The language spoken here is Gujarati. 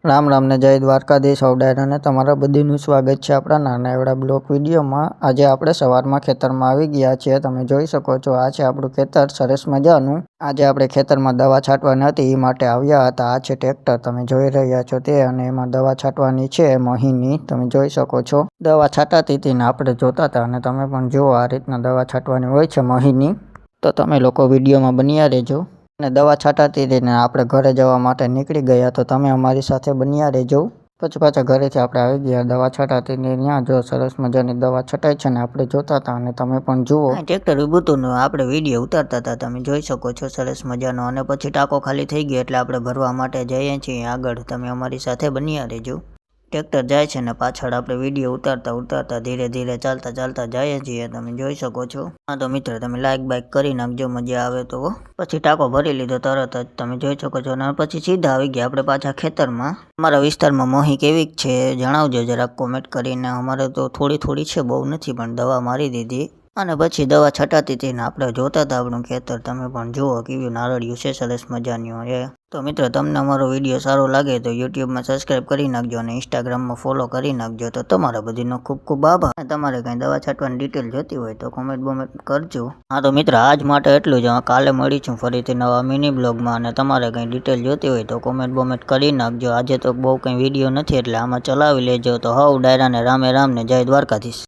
રામ રામ ને જય દ્વારકાધીશ અવડાયરાને તમારા બધીનું સ્વાગત છે આપણા નાના એવડા બ્લોક વિડીયોમાં। આજે આપણે સવારમાં ખેતરમાં આવી ગયા છીએ। તમે જોઈ શકો છો આ છે આપણું ખેતર સરસ મજાનું। આજે આપણે ખેતરમાં દવા છાંટવાની હતી એ માટે આવ્યા હતા। આ છે ટ્રેક્ટર તમે જોઈ રહ્યા છો તે, અને એમાં દવા છાંટવાની છે મહીની। તમે જોઈ શકો છો દવા છાંટાતી હતી ને આપણે જોતા હતા, અને તમે પણ જુઓ આ રીતના દવા છાંટવાની હોય છે મહીની। તો તમે લોકો વિડીયોમાં બન્યા રહેજો। અને દવા છાંટાતી હતી ને આપણે ઘરે જવા માટે નીકળી ગયા, તો તમે અમારી સાથે બન્યા રહેજો। પછી પાછા ઘરેથી આપણે આવી ગયા દવા છાંટાતી ને ત્યાં જો સરસ મજાની દવા છટાઈ છે ને આપણે જોતા હતા, અને તમે પણ જુઓ ટ્રેક્ટર ઊભું હતું ને આપણે વિડીયો ઉતારતા હતા। તમે જોઈ શકો છો સરસ મજાનો। અને પછી ટાંકો ખાલી થઈ ગયો એટલે આપણે ભરવા માટે જઈએ છીએ આગળ। તમે અમારી સાથે બન્યા રહેજો। ટ્રેક્ટર જાય છે ને પાછળ આપણે વિડીયો ઉતારતા ધીરે ધીરે ચાલતા જઈએ છીએ। તમે જોઈ શકો છો। હા તો મિત્ર તમે લાઈક બાઈક કરી નાખજો, મજા આવે તો। પછી ટાંકો ભરી લીધો તરત જ, તમે જોઈ શકો છો। અને પછી સીધા આવી ગયા આપણે પાછા ખેતરમાં। અમારા વિસ્તારમાં મહી કેવી છે જણાવજો જરાક કોમેન્ટ કરીને। અમારે તો થોડી છે, બહુ નથી, પણ દવા મારી દીધી। અને પછી દવા છટાતી હતી ને આપણે જોતા હતા આપણું ખેતર। તમે પણ જુઓ કેવું નારળિયું છે સરસ મજાનું। તો મિત્રો તમને અમારો વિડીયો સારો લાગે તો યુટ્યુબમાં સબસ્ક્રાઈબ કરી નાખજો, અને ઇન્સ્ટાગ્રામમાં ફોલો કરી નાખજો। તો તમારા બધીનો ખૂબ ખૂબ આભાર। તમારે કંઈ દવા છાંટવાની ડિટેલ જોતી હોય તો કોમેન્ટ કરજો। હા તો મિત્ર આજ માટે એટલું જ। કાલે મળીશું ફરીથી નવા મિની બ્લોગમાં। અને તમારે કંઈ ડિટેલ જોતી હોય તો કોમેન્ટ કરી નાખજો। આજે તો બહુ કંઈ વિડીયો નથી એટલે આમાં ચલાવી લેજો। તો હવ ડાયરાને રામે રામ ને જય દ્વારકાધીશ।